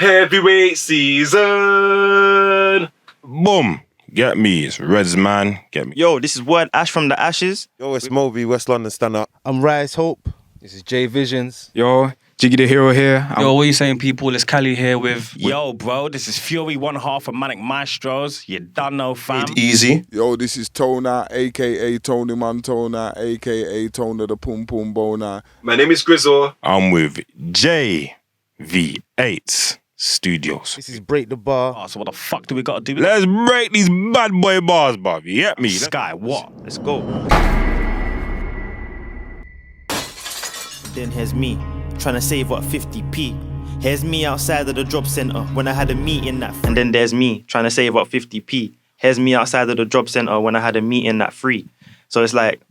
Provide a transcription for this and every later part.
Heavyweight season. Boom. Get me. It's Reds, man. Get me. Yo, this is Word Ash from the Ashes. Yo, it's Moby, West London Stand Up. I'm Rise Hope. This is J Visions. Yo, Jiggy the Hero here. Yo, what are you saying, people? It's Cali here with... Yo, bro, this is Fury, one half of Manic Maestros. You don't know, fam. Easy. Yo, this is Tona, a.k.a. Tony Montona, a.k.a. Tona the Pum Pum Bona. My name is Grizzle. I'm with JV8 Studios. This is Break the Bar. Oh, so what the fuck do we got to do? Let's break these bad boy bars, bruv. You get me? Sky, what? Let's go. Then here's me, trying to save what 50p. Here's me outside of the job centre when I had a meeting that. And then there's me trying to save what 50p. Here's me outside of the job centre when I had a meeting that free. So it's like,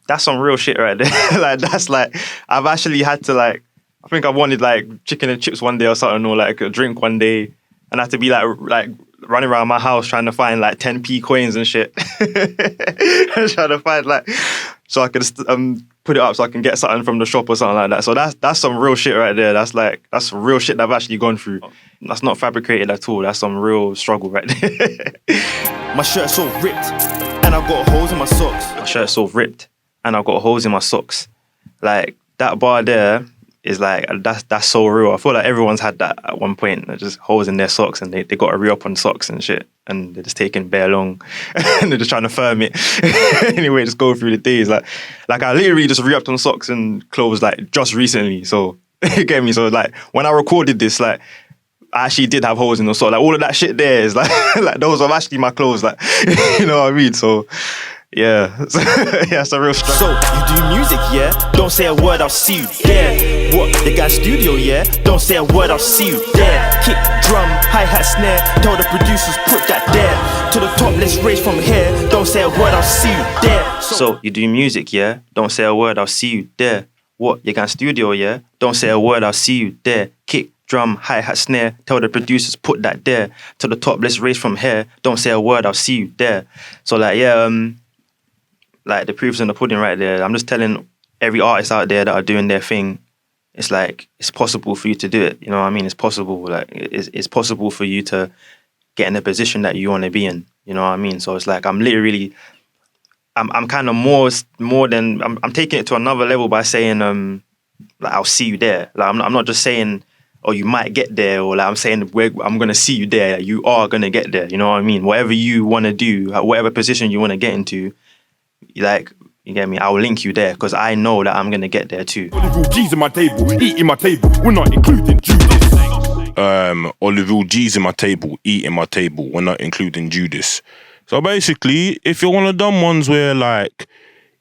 that's some real shit right there. Like that's like, I've actually had to like, I think I wanted like chicken and chips one day or something, or like a drink one day, and I had to be like running around my house trying to find like 10p coins and shit. Trying to find like, so I could put it up so I can get something from the shop or something like that. So that's some real shit right there. That's real shit that I've actually gone through. That's not fabricated at all. That's some real struggle right there. My shirt's so ripped and I've got holes in my socks. My shirt's so ripped and I've got holes in my socks. Like that bar there is like, that's so real. I feel like everyone's had that at one point. They're just holes in their socks and they got to re-up on socks and shit. And they're just taking bare long and they're just trying to firm it. Anyway, just go through the days. Like I literally just re-upped on socks and clothes like just recently. So, you get me? So like when I recorded this, like I actually did have holes in the sock. Like all of that shit there is like, like those are actually my clothes. Like, you know what I mean? So, yeah, yeah, it's a real struggle. So, you do music, yeah? Don't say a word, I'll see you there. What, the guy studio, yeah? Don't say a word, I'll see you there. Kick, drum, hi-hat, snare. Tell the producers, put that there. To the top, let's race from here. Don't say a word, I'll see you there. So, you do music, yeah? Don't say a word, I'll see you there. What, you got studio, yeah? Don't say a word, I'll see you there. Kick, drum, hi-hat, snare. Tell the producers, put that there. To the top, let's race from here. Don't say a word, I'll see you there. So, like, yeah, like the proof's in the pudding right there. I'm just telling every artist out there that are doing their thing, it's like, it's possible for you to do it. You know what I mean? It's possible. Like, it's possible for you to get in the position that you want to be in. You know what I mean? So it's like, I'm literally, I'm kind of more than, I'm taking it to another level by saying, like, I'll see you there. Like, I'm not just saying, oh, you might get there, or like I'm saying, I'm going to see you there. Like, you are going to get there. You know what I mean? Whatever you want to do, whatever position you want to get into, like, you get me? I'll link you there because I know that I'm gonna get there too. Olive G's in my table, eating my table. We're not including Judas. Olive G's in my table, eating my table. We're not including Judas. So basically, if you're one of them ones where like,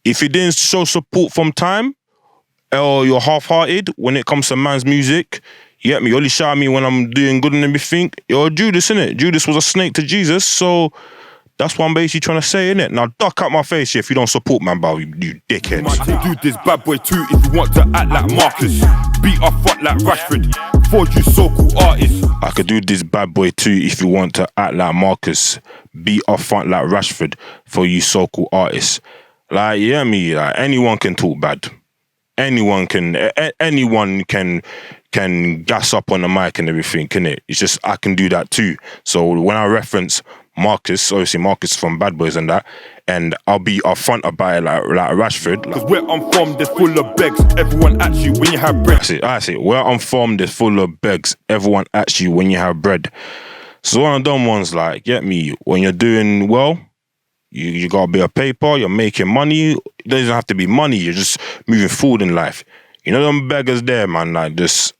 if you didn't show support from time, or you're half-hearted when it comes to man's music, you get me? You only shout at me when I'm doing good and everything. You're Judas, innit? Judas was a snake to Jesus, so. That's what I'm basically trying to say, innit? Now duck out my face here if you don't support man, bro, you dickhead. Might do this bad boy too if you want to act like Marcus. Beat our front like Rashford. For you so-called artists. I could do this bad boy too if you want to act like Marcus. Beat our front like Rashford. For you so-called artists. Like, you hear me? Like, anyone can talk bad. Anyone can gas up on the mic and everything, innit? It's just, I can do that too. So when I reference Marcus, obviously Marcus from Bad Boys and that, and I'll be upfront about it like Rashford. Cause where I'm from, there's full of begs. Everyone at you when you have bread. I see. Where I'm from, there's full of begs. Everyone at you when you have bread. So one of them ones, like, get me, when you're doing well, you got a bit of paper, you're making money. It doesn't have to be money, you're just moving forward in life. You know them beggars there, man, like just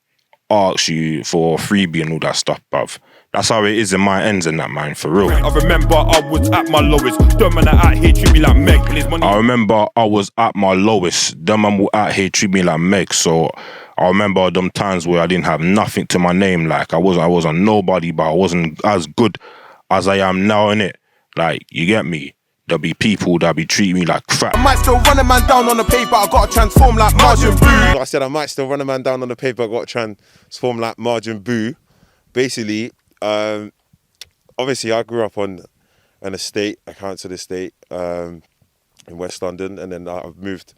ask you for a freebie and all that stuff, bruv. That's how it is in my ends and that, man, for real. I remember I was at my lowest. Them man out here treat me like Meg. I remember I was at my lowest. Them man out here treat me like Meg. So I remember them times where I didn't have nothing to my name. Like I wasn't nobody, but I wasn't as good as I am now, innit? Like, you get me? There'll be people that be treating me like crap. I might still run a man down on the paper, I gotta transform like Margin Boo. I said I might still run a man down on the paper, I gotta transform like Margin Boo. Basically, obviously I grew up on an estate, a council estate in West London, and then I've moved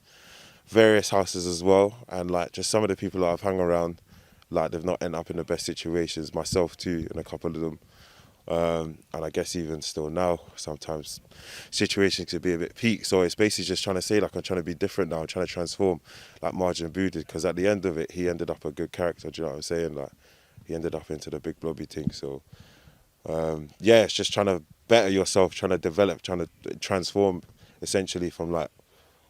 various houses as well, and like just some of the people that I've hung around like they've not ended up in the best situations. Myself too, in a couple of them. And I guess even still now, sometimes situations could be a bit peak. So it's basically just trying to say, like, I'm trying to be different now. I'm trying to transform, like Margin Boo did. Because at the end of it, he ended up a good character. Do you know what I'm saying? Like, he ended up into the big blobby thing. So, yeah, it's just trying to better yourself, trying to develop, trying to transform, essentially, from, like,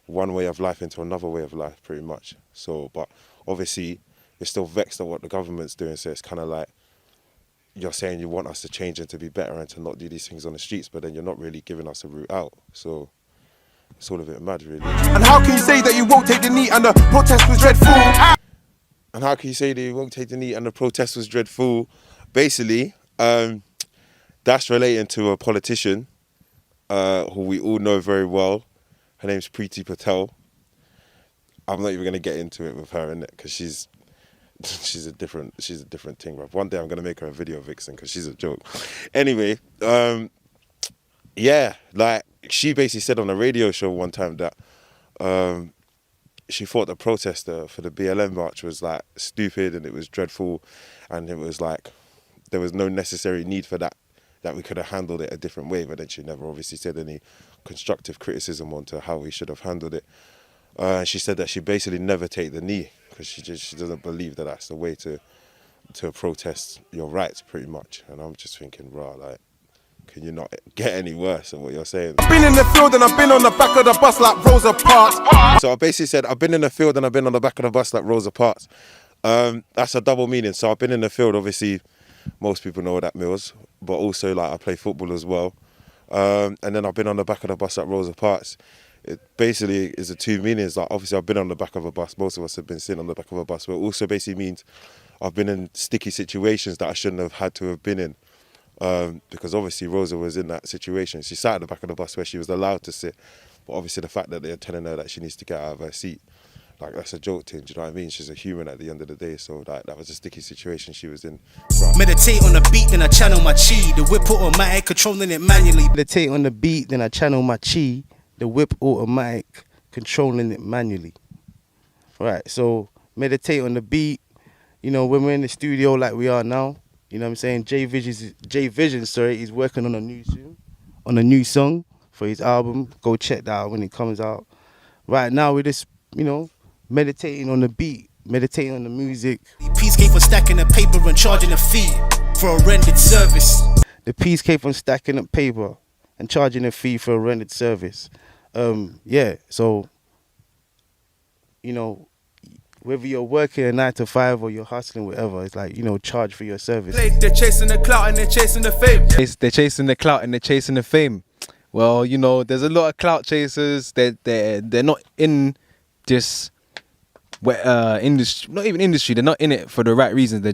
one way of life into another way of life, pretty much. So, but obviously, you're still vexed at what the government's doing. So it's kind of like, you're saying you want us to change and to be better and to not do these things on the streets, but then you're not really giving us a route out. So it's all a bit mad, really. And how can you say that you won't take the knee and the protest was dreadful? And how can you say that you won't take the knee and the protest was dreadful? Basically, that's relating to a politician who we all know very well. Her name's Preeti Patel. I'm not even going to get into it with her, innit? Because she's a different thing, bro. One day I'm gonna make her a video vixen because she's a joke. Anyway, yeah, like she basically said on a radio show one time that she thought the protest for the BLM march was like stupid and it was dreadful, and it was like there was no necessary need for that we could have handled it a different way. But then she never obviously said any constructive criticism onto how we should have handled it. She said that she basically never take the knee because she doesn't believe that that's the way to protest your rights, pretty much. And I'm just thinking, rah, like, can you not get any worse than what you're saying? I've been in the field and I've been on the back of the bus like Rosa Parks. So I basically said, I've been in the field and I've been on the back of the bus like Rosa Parks. That's a double meaning. So I've been in the field, obviously, most people know what that means, but also like I play football as well. And then I've been on the back of the bus at Rosa Parks. It basically is the two meanings. Like obviously I've been on the back of a bus. Most of us have been sitting on the back of a bus. But it also basically means I've been in sticky situations that I shouldn't have had to have been in. Because obviously Rosa was in that situation. She sat at the back of the bus where she was allowed to sit. But obviously the fact that they're telling her that she needs to get out of her seat, like that's a joke thing, do you know what I mean? She's a human at the end of the day. So like, that was a sticky situation she was in. Right. Meditate on the beat, then I channel my chi. The whip automatic, controlling it manually. Meditate on the beat, then I channel my chi. The whip automatic, controlling it manually. Right, so meditate on the beat. You know, when we're in the studio like we are now, you know what I'm saying? J Vision, he's working on a new song for his album. Go check that out when it comes out. Right now we're just, you know, meditating on the beat, meditating on the music. The piece came from stacking the paper and charging a fee for a rendered service. The piece came from stacking up paper and charging a fee for a rendered service. Yeah, so, you know, whether you're working a 9 to 5 or you're hustling, whatever, it's like, you know, charge for your service. They're chasing the clout and they're chasing the fame. They're chasing the clout and they're chasing the fame. Well, you know, there's a lot of clout chasers. They're not in this industry, not even industry. They're not in it for the right reasons.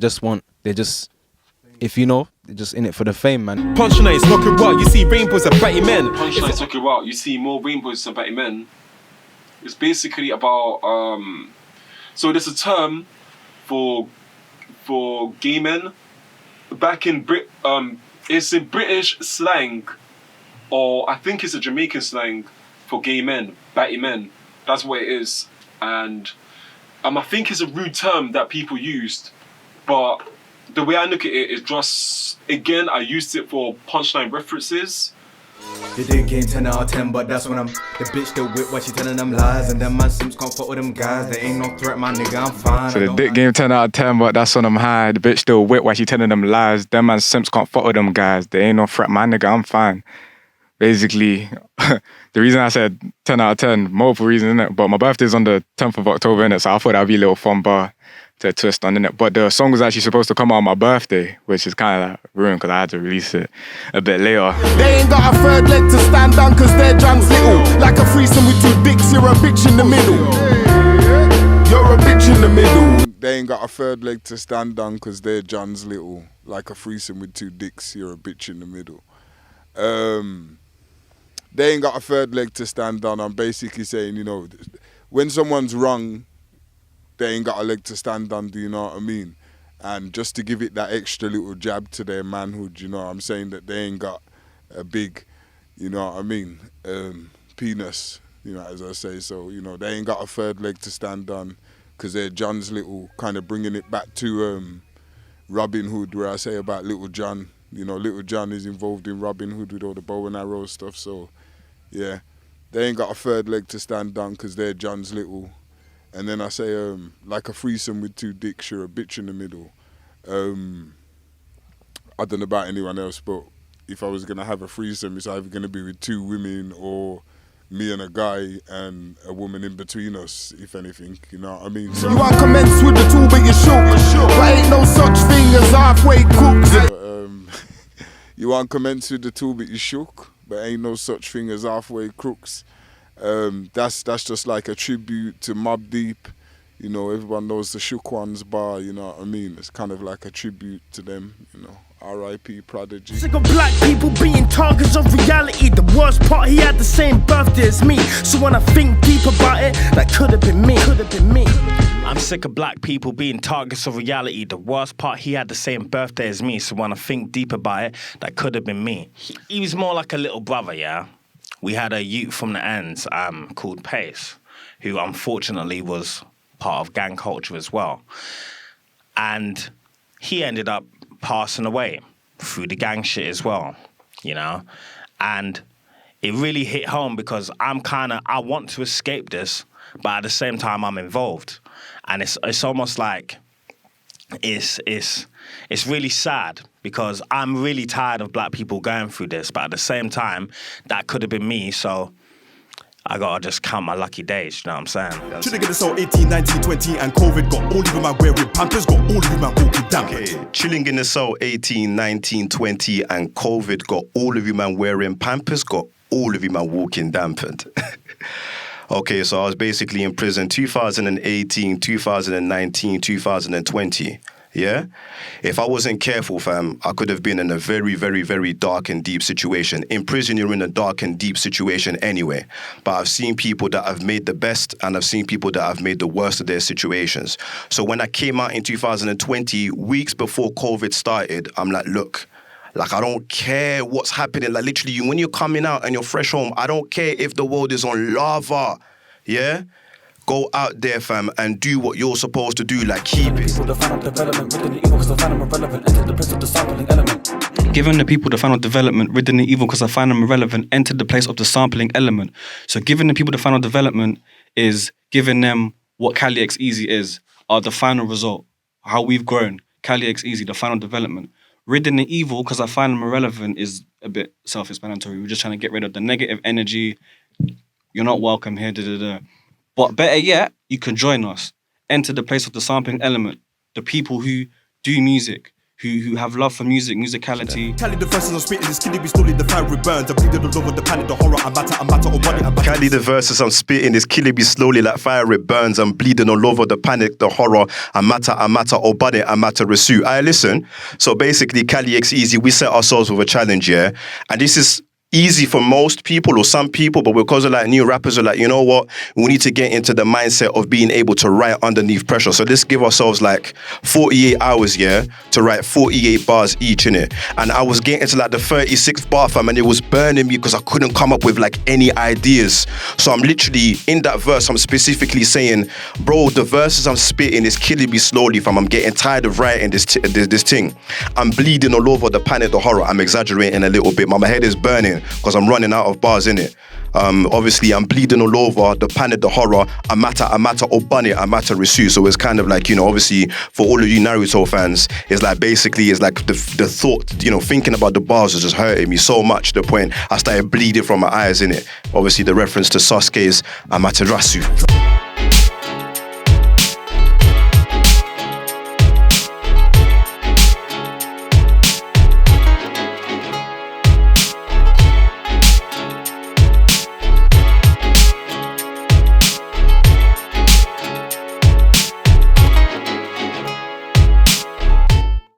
If you know, they're just in it for the fame, man. Punchlines knock it out, you see rainbows of batty men. Punchlines knock it out, you see more rainbows of batty men. It's basically about so there's a term for gay men. Back in it's in British slang, or I think it's a Jamaican slang for gay men, batty men. That's what it is, and I think it's a rude term that people used, but the way I look at it is just, again, I used it for punchline references. The dick game 10 out of 10, but that's when I'm the bitch that whip while she telling them lies. And them man Sims can't fuck with them guys. They ain't no threat, my nigga, I'm fine. So the dick game 10 out of 10, but that's when I'm high. The bitch still whip while she telling them lies. Them man Sims can't fuck with them guys. They ain't no threat, my nigga, I'm fine. Basically, the reason I said 10 out of 10, multiple reasons, innit? But my birthday's on the 10th of October, innit? So I thought that'd be a little fun bar to twist on, innit? But the song was actually supposed to come out on my birthday, which is kind of like ruined because I had to release it a bit later. They ain't got a third leg to stand on cause their John's little. Like a threesome with two dicks, you're a bitch in the middle. You're a bitch in the middle. They ain't got a third leg to stand on cause their John's little. Like a threesome with two dicks, you're a bitch in the middle. They ain't got a third leg to stand on. I'm basically saying, you know, when someone's wrong, they ain't got a leg to stand on, do you know what I mean? And just to give it that extra little jab to their manhood, you know, I'm saying that they ain't got a big, you know what I mean, penis, you know, as I say. So, you know, they ain't got a third leg to stand on because they're John's Little, kind of bringing it back to Robin Hood, where I say about Little John. You know, Little John is involved in Robin Hood with all the bow and arrow stuff. So, yeah, they ain't got a third leg to stand on because they're John's Little. And then I say, like a threesome with two dicks, you're a bitch in the middle. I don't know about anyone else, but if I was going to have a threesome, it's either going to be with two women or me and a guy and a woman in between us, if anything, you know what I mean? So, you want commence with the two, but you shook. But ain't no such thing as halfway cooks. You want commence with the two, but you shook. But ain't no such thing as halfway crooks. That's just like a tribute to Mobb Deep. You know, everyone knows the Shook Ones bar, you know what I mean? It's kind of like a tribute to them, you know. R.I.P. Prodigy. Sick of black people being targets of reality. The worst part, he had the same birthday as me. So when I think deep about it, that could have been me. I'm sick of black people being targets of reality. The worst part, he had the same birthday as me. So when I think deep about it, that could have been me. He was more like a little brother, yeah? We had a youth from the ends called Pace, who unfortunately was part of gang culture as well. And he ended up passing away through the gang shit as well, you know? And it really hit home because I want to escape this, but at the same time I'm involved. And it's almost like it's really sad because I'm really tired of black people going through this, but at the same time, that could have been me, so I gotta just count my lucky days, you know what I'm saying? Shoulda get this out 18, 19, 20 and COVID got all of you man wearing Pampers, got all of you man walking down. Okay, chilling in the cell 18, 19, 20 and COVID got all of you man wearing Pampers, got all of you man walking dampened. Okay, so I was basically in prison 2018, 2019, 2020. Yeah? If I wasn't careful, fam, I could have been in a very, very, very dark and deep situation. In prison, you're in a dark and deep situation anyway. But I've seen people that have made the best and I've seen people that have made the worst of their situations. So when I came out in 2020, weeks before COVID started, I'm like, look, like, I don't care what's happening. Like, literally, when you're coming out and you're fresh home, I don't care if the world is on lava. Yeah? Go out there, fam, and do what you're supposed to do, like keep it. Giving the people the final development, ridding the evil because I find them irrelevant, entered the place of the sampling element. So giving the people the final development is giving them what Cali X Easy is, the final result, how we've grown. Cali X Easy, the final development. Ridding the evil because I find them irrelevant is a bit self-explanatory. We're just trying to get rid of the negative energy. You're not welcome here, But better yet, you can join us. Enter the place of the sampling element. The people who do music, who have love for music, musicality. Cali the verses I'm spitting is killing me slowly, the fiery burns. I'm bleeding all over the planet, the horror, I'm matter, or money. Cali the verses I'm spitting is killing me slowly like fire, it burns. I'm bleeding all over the panic, the horror, I'm matter, or body, I'm matter, resu. I listen. So basically, Cali X Easy, we set ourselves with a challenge, yeah? And this is easy for most people or some people, but because of like new rappers are like, you know what, we need to get into the mindset of being able to write underneath pressure. So let's give ourselves like 48 hours, yeah, to write 48 bars each in it. And I was getting to like the 36th bar, fam, and it was burning me because I couldn't come up with like any ideas. So I'm literally in that verse, I'm specifically saying, bro, the verses I'm spitting is killing me slowly, fam. I'm getting tired of writing this thing. I'm bleeding all over the panic, the horror. I'm exaggerating a little bit. My head is burning because I'm running out of bars in it. Obviously, I'm bleeding all over the panic, the horror. I'm matter, or bunny, I'm matter, resu. So it's kind of like, you know, obviously for all of you Naruto fans, it's like basically it's like the thought, you know, thinking about the bars was just hurting me so much to the point I started bleeding from my eyes in it. Obviously, the reference to Sasuke's Amaterasu.